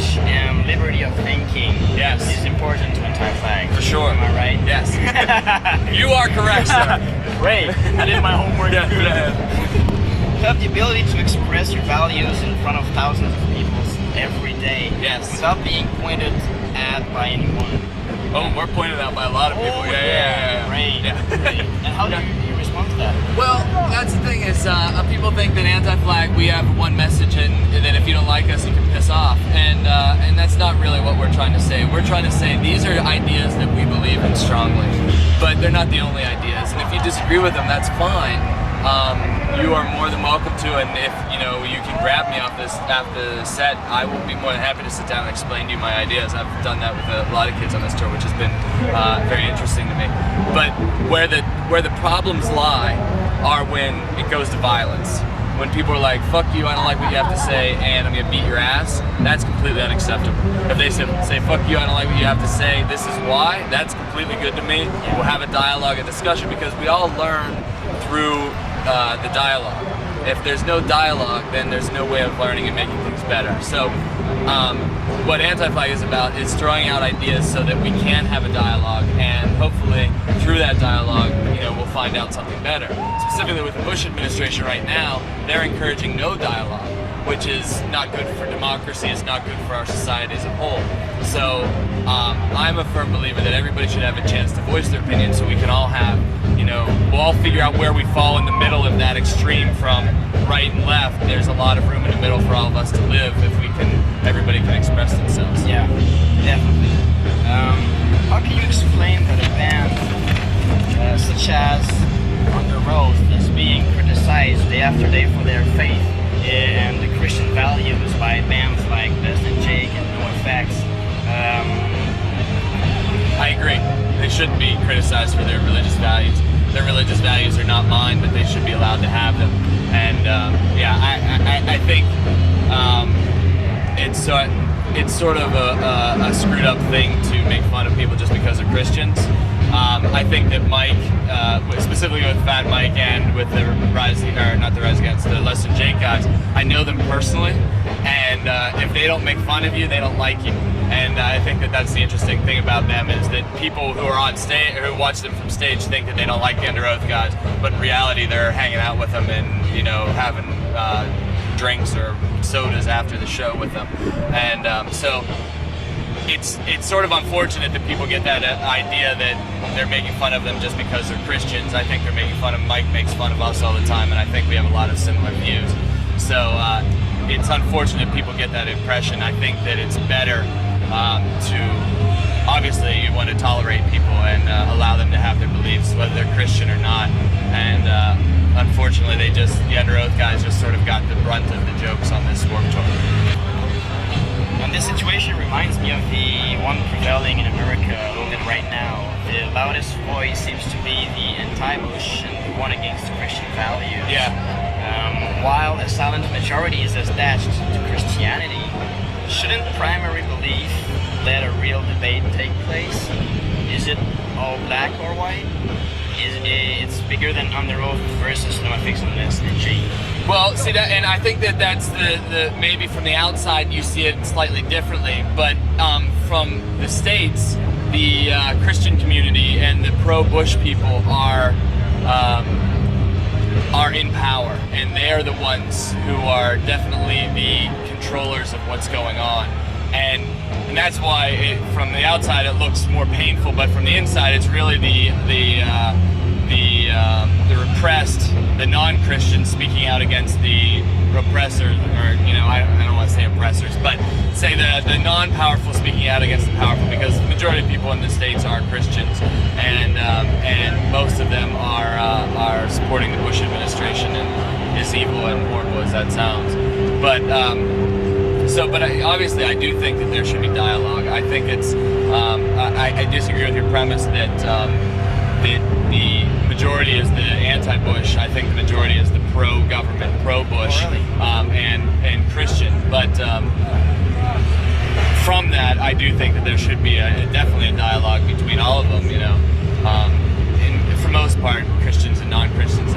speech and liberty of thinking is important to anti-flag. For sure. Am I right? Yes. You are correct, sir. Great. I did my homework. Yeah. You have the ability to express your values in front of thousands of people every day. Yes. Without being pointed at by anyone. Oh, we're pointed out by a lot of people. Yeah. Great. Yeah. Great. And how do you respond to that? Well, that's the thing is, people think that anti-flag, we have one message, and that if you don't like us, you can piss off. And that's not really what we're trying to say. We're trying to say these are ideas that we believe in strongly, but they're not the only ideas. And if you disagree with them, that's fine. You are more than welcome to, and if you can grab me off this after the set, I will be more than happy to sit down and explain to you my ideas. I've done that with a lot of kids on this tour, which has been very interesting to me. But where the problems lie are when it goes to violence. When people are like, fuck you, I don't like what you have to say, and I'm gonna beat your ass, that's completely unacceptable. If they say, fuck you, I don't like what you have to say, this is why, that's completely good to me. We'll have a dialogue, a discussion, because we all learn through the dialogue. If there's no dialogue, then there's no way of learning and making things better. So what anti-flag is about is throwing out ideas so that we can have a dialogue, and hopefully through that dialogue, we'll find out something better. Specifically with the Bush administration right now, they're encouraging no dialogue, which is not good for democracy, it's not good for our society as a whole. So I'm a firm believer that everybody should have a chance to voice their opinion, so we can all have, we'll all figure out where we fall in the middle of that extreme from right and left. There's a lot of room in the middle for all of us to live if everybody can express themselves. Yeah, definitely. How can you explain that a band such as On the Road is being criticized day after day for their faith and the Christian values by bands like Less Than Jake and NoFX? I agree. They shouldn't be criticized for their religious values. Their religious values are not mine, but they should be allowed to have them. And I think it's sort of a screwed up thing to make fun of people just because they're Christians. I think that Mike, specifically with Fat Mike and with the the Less Than Jake guys, I know them personally, and if they don't make fun of you, they don't like you. And I think that that's the interesting thing about them, is that people who are on stage, or who watch them from stage, think that they don't like the Under Oath guys, but in reality, they're hanging out with them and having drinks or sodas after the show with them. And so it's sort of unfortunate that people get that idea that they're making fun of them just because they're Christians. I think they're making fun of Mike, makes fun of us all the time, and I think we have a lot of similar views. So it's unfortunate people get that impression. I think that it's better to, obviously you want to tolerate people and allow them to have their beliefs, whether they're Christian or not. And unfortunately the Under Oath guys just sort of got the brunt of the jokes on this Warped Tour. And this situation reminds me of the one prevailing in America a little bit right now. The loudest voice seems to be the anti-Bush and the one against Christian values. Yeah. While a silent majority is attached to Christianity, shouldn't primary belief let a real debate take place? Is it all black or white? It's bigger than Under Oath versus NoFX and Less Than Jake. Well, see that, and I think that's the maybe from the outside you see it slightly differently, but from the States, the Christian community and the pro-Bush people are in power, and they're the ones who are definitely the controllers of what's going on, and that's why from the outside it looks more painful, but from the inside it's really the repressed, the non-Christians speaking out against the repressors, or I don't want to say oppressors, but say the non-powerful speaking out against the powerful, because the majority of people in the States are Christians, and most of them are supporting the Bush administration, and as evil and horrible as that sounds. But obviously I do think that there should be dialogue. I think it's I disagree with your premise that the majority is the anti-Bush. I think the majority is the pro-government, pro-Bush, and Christian. But from that, I do think that there should be definitely a dialogue between all of them. And for most part, Christians and non-Christians